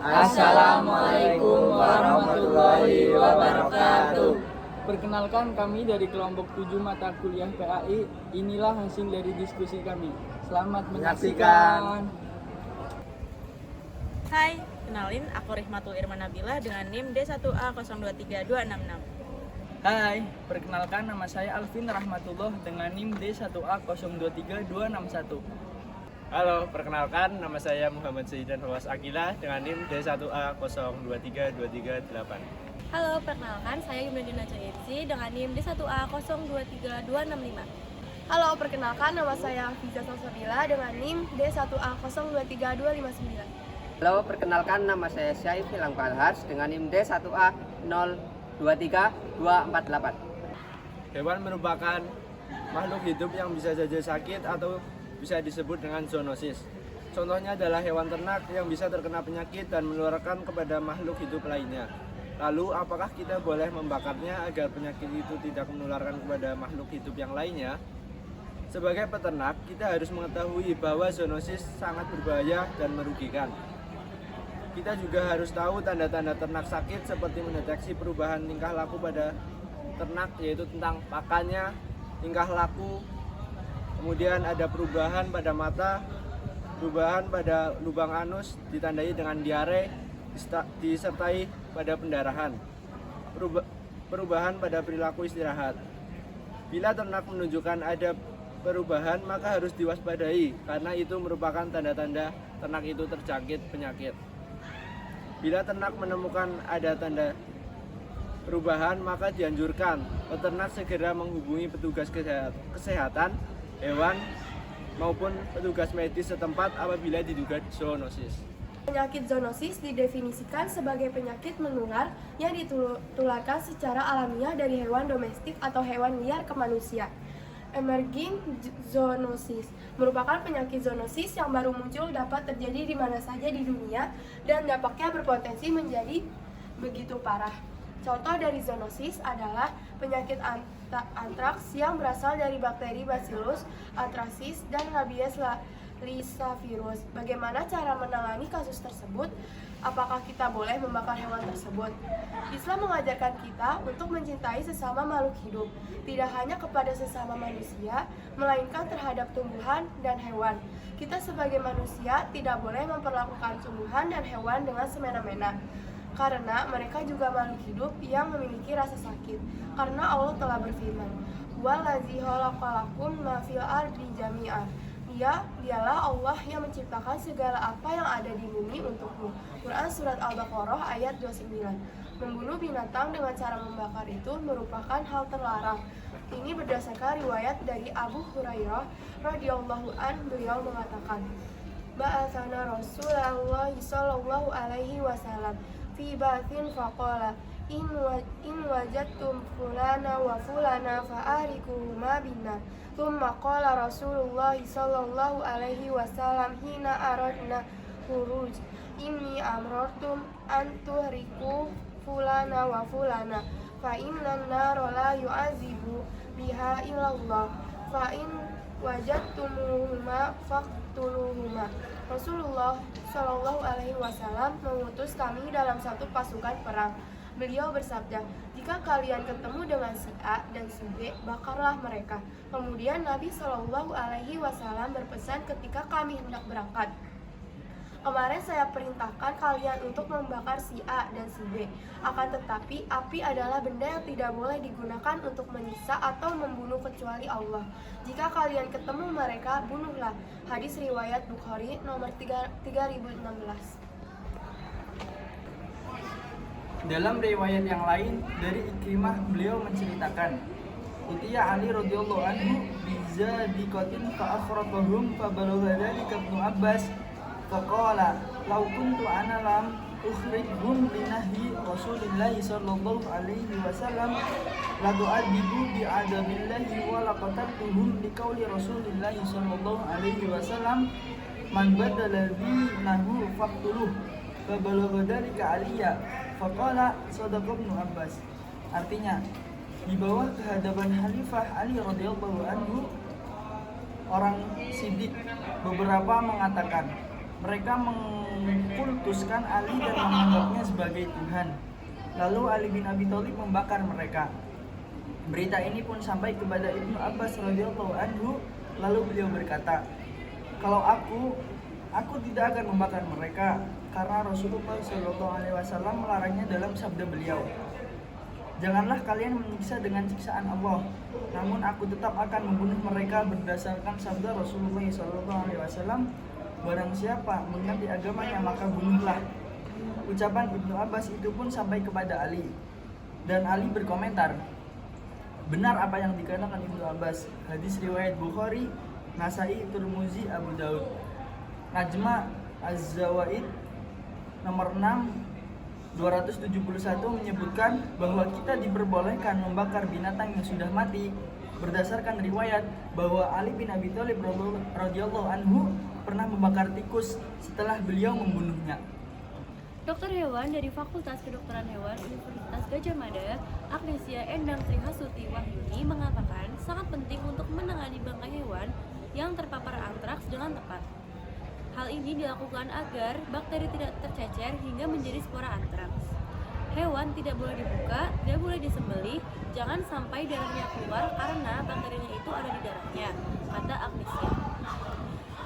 Assalamualaikum warahmatullahi wabarakatuh. Perkenalkan, kami dari kelompok 7 mata kuliah PAI. Inilah hasil dari diskusi kami. Selamat menyaksikan. Hai, kenalin aku Rihmatul Irman Nabila dengan NIM D1A023266. Hai, perkenalkan nama saya Alvin Rahmatullah dengan NIM D1A023261. Halo, perkenalkan nama saya Muhammad Zaidan Hawas Akila dengan NIM D1A023238. Halo, perkenalkan saya Yumnadina Cahyipsi dengan NIM D1A023265. Halo, perkenalkan nama saya Fiza Salsabila dengan NIM D1A023259. Halo, perkenalkan nama saya Syaif Hilang Palhars dengan NIM D1A023248. Hewan merupakan makhluk hidup yang bisa saja sakit atau bisa disebut dengan zoonosis. Contohnya adalah hewan ternak yang bisa terkena penyakit dan menularkan kepada makhluk hidup lainnya. Lalu, apakah kita boleh membakarnya agar penyakit itu tidak menularkan kepada makhluk hidup yang lainnya? Sebagai peternak, kita harus mengetahui bahwa zoonosis sangat berbahaya dan merugikan. Kita juga harus tahu tanda-tanda ternak sakit seperti mendeteksi perubahan tingkah laku pada ternak, yaitu tentang pakannya, tingkah laku, kemudian ada perubahan pada mata, perubahan pada lubang anus ditandai dengan diare, disertai pada pendarahan, perubahan pada perilaku istirahat. Bila ternak menunjukkan ada perubahan, maka harus diwaspadai karena itu merupakan tanda-tanda ternak itu terjangkit penyakit. Bila ternak menemukan ada tanda perubahan, maka dianjurkan peternak segera menghubungi petugas kesehatan hewan maupun petugas medis setempat apabila diduga zoonosis. Penyakit zoonosis didefinisikan sebagai penyakit menular yang ditularkan secara alamiah dari hewan domestik atau hewan liar ke manusia. Emerging zoonosis merupakan penyakit zoonosis yang baru muncul, dapat terjadi di mana saja di dunia dan dampaknya berpotensi menjadi begitu parah. Contoh dari zoonosis adalah penyakit antraks yang berasal dari bakteri Bacillus anthracis dan rabies lyssavirus. Bagaimana cara menangani kasus tersebut? Apakah kita boleh membakar hewan tersebut? Islam mengajarkan kita untuk mencintai sesama makhluk hidup, tidak hanya kepada sesama manusia, melainkan terhadap tumbuhan dan hewan. Kita sebagai manusia tidak boleh memperlakukan tumbuhan dan hewan dengan semena-mena, karena mereka juga makhluk hidup yang memiliki rasa sakit. Karena Allah telah berfirman, "Wallazi khalaqalakum ma fil ardi jami'an." Dialah Allah yang menciptakan segala apa yang ada di bumi untukmu. Quran Surat Al-Baqarah ayat 29. Membunuh binatang dengan cara membakar itu merupakan hal terlarang. Ini berdasarkan riwayat dari Abu Hurairah radhiyallahu an, beliau mengatakan, "Ba'atsana Rasulullah sallallahu alaihi wasallam fi ba'thin faqala in wajadtum fulana wa fulana fa'arikuhuma binna." Tsumma qala Rasulullah sallallahu alaihi wasallam hina aradna khuruj, inni amrartum an tuhriku fulana wa fulana fa inna nara la yu'azibu biha illallah fa in wajadtumuhuma faqtuluhuma. Rasulullah sallallahu alaihi wasallam mengutus kami dalam satu pasukan perang. Beliau bersabda, "Jika kalian ketemu dengan si A dan si B, bakarlah mereka." Kemudian Nabi Shallallahu Alaihi Wasallam berpesan ketika kami hendak berangkat, "Kemarin saya perintahkan kalian untuk membakar si A dan si B. Akan tetapi api adalah benda yang tidak boleh digunakan untuk menyiksa atau membunuh kecuali Allah. Jika kalian ketemu mereka, bunuhlah." Hadis riwayat Bukhari nomor 3016. Dalam riwayat yang lain dari Ikrimah, beliau menceritakan, "Utiya Ali radhiyallahu anhu bizadiqatin fa akhratahum fa balagha dzalika Ibnu Abbas fa qala law kuntu ana lam ukhrijhum li nahyi Rasulillah sallallahu alaihi wasallam la tu'adibu bi adabillahi wa laqataltuhum li qauli Rasulillah sallallahu alaihi wasallam man badala dinahu faqtuluh fa balagha dzalika Aliyya faqala sadaqa Ibnu Abbas." Artinya, di bawah kehadapan Khalifah Ali radhiyallahu anhu, orang Siddiq beberapa mengatakan mereka mengkultuskan Ali dan menganggapnya sebagai Tuhan. Lalu Ali bin Abi Thalib membakar mereka. Berita ini pun sampai kepada Ibnu Abbas radhiyallahu anhu, lalu beliau berkata, "Kalau aku tidak akan membakar mereka karena Rasulullah Shallallahu alaihi wasallam melarangnya dalam sabda beliau. Janganlah kalian menyiksa dengan siksaan Allah, namun aku tetap akan membunuh mereka berdasarkan sabda Rasulullah Shallallahu alaihi wasallam, barang siapa mengganti agamanya maka bunuhlah." Ucapan Ibnu Abbas itu pun sampai kepada Ali, dan Ali berkomentar, "Benar apa yang dikatakan Ibnu Abbas." Hadis riwayat Bukhari, Nasai, Tirmizi, Abu Daud. Najma Az-Zawaid nomor 6 271 menyebutkan bahwa kita diperbolehkan membakar binatang yang sudah mati berdasarkan riwayat bahwa Ali bin Abi Thalib radhiyallahu anhu pernah membakar tikus setelah beliau membunuhnya. Dokter hewan dari Fakultas Kedokteran Hewan Universitas Gadjah Mada, Agnesia Endang Trihasuti Wahyuni mengatakan sangat penting untuk menangani bangkai hewan yang terpapar antraks dengan tepat. Hal ini dilakukan agar bakteri tidak tercecer hingga menjadi spora antraks. Hewan tidak boleh dibuka, tidak boleh disembelih, jangan sampai darahnya keluar karena bakterinya itu ada di darahnya, kata Agnesia.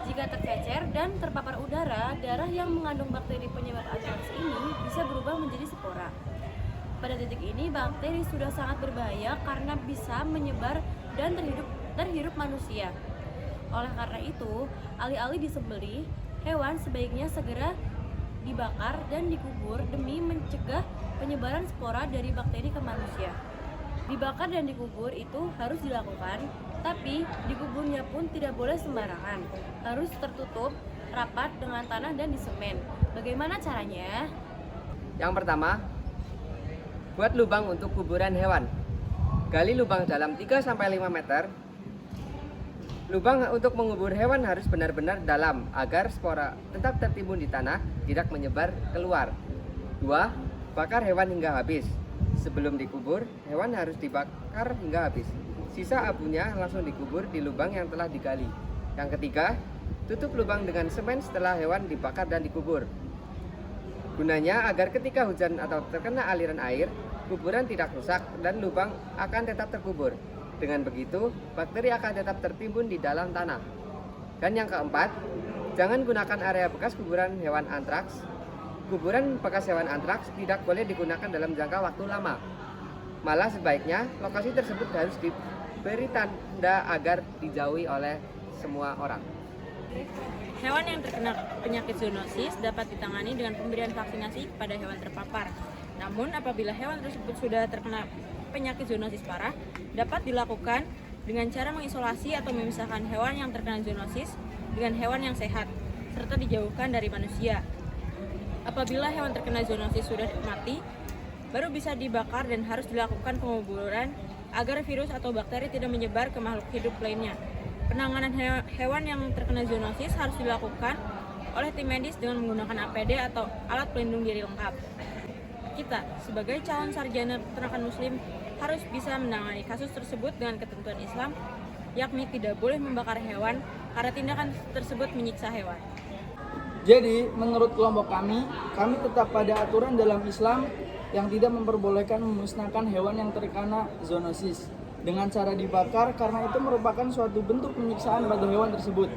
Jika tercecer dan terpapar udara, darah yang mengandung bakteri penyebab antraks ini bisa berubah menjadi spora. Pada titik ini, bakteri sudah sangat berbahaya karena bisa menyebar dan terhirup manusia. Oleh karena itu, alih-alih disembelih, hewan sebaiknya segera dibakar dan dikubur demi mencegah penyebaran spora dari bakteri ke manusia. Dibakar dan dikubur itu harus dilakukan, tapi dikuburnya pun tidak boleh sembarangan. Harus tertutup rapat dengan tanah dan disemen. Bagaimana caranya? Yang pertama, buat lubang untuk kuburan hewan. Gali lubang dalam 3-5 meter. Lubang untuk mengubur hewan harus benar-benar dalam agar spora tetap tertimbun di tanah, tidak menyebar keluar. 2. Bakar hewan hingga habis. Sebelum dikubur, hewan harus dibakar hingga habis. Sisa abunya langsung dikubur di lubang yang telah digali. Yang ketiga, tutup lubang dengan semen setelah hewan dibakar dan dikubur. Gunanya agar ketika hujan atau terkena aliran air, kuburan tidak rusak dan lubang akan tetap terkubur. Dengan begitu, bakteri akan tetap tertimbun di dalam tanah. Dan yang keempat, jangan gunakan area bekas kuburan hewan antraks. Kuburan bekas hewan antraks tidak boleh digunakan dalam jangka waktu lama. Malah sebaiknya lokasi tersebut harus diberi tanda agar dijauhi oleh semua orang. Hewan yang terkena penyakit zoonosis dapat ditangani dengan pemberian vaksinasi kepada hewan terpapar. Namun apabila hewan tersebut sudah terkena penyakit zoonosis parah, dapat dilakukan dengan cara mengisolasi atau memisahkan hewan yang terkena zoonosis dengan hewan yang sehat, serta dijauhkan dari manusia. Apabila hewan terkena zoonosis sudah mati, baru bisa dibakar dan harus dilakukan penguburan agar virus atau bakteri tidak menyebar ke makhluk hidup lainnya. Penanganan hewan yang terkena zoonosis harus dilakukan oleh tim medis dengan menggunakan APD atau alat pelindung diri lengkap. Kita, sebagai calon sarjana peternakan muslim, harus bisa menangani kasus tersebut dengan ketentuan Islam, yakni tidak boleh membakar hewan karena tindakan tersebut menyiksa hewan. Jadi, menurut kelompok kami tetap pada aturan dalam Islam yang tidak memperbolehkan memusnahkan hewan yang terkena zoonosis dengan cara dibakar karena itu merupakan suatu bentuk penyiksaan pada hewan tersebut.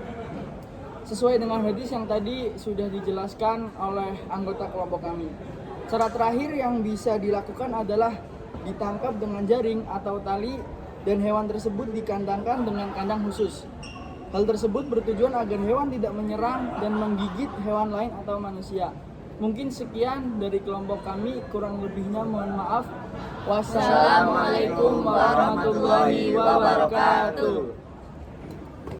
Sesuai dengan hadis yang tadi sudah dijelaskan oleh anggota kelompok kami. Cara terakhir yang bisa dilakukan adalah ditangkap dengan jaring atau tali dan hewan tersebut dikandangkan dengan kandang khusus. Hal tersebut bertujuan agar hewan tidak menyerang dan menggigit hewan lain atau manusia. Mungkin sekian dari kelompok kami, kurang lebihnya mohon maaf. Wassalamualaikum warahmatullahi wabarakatuh.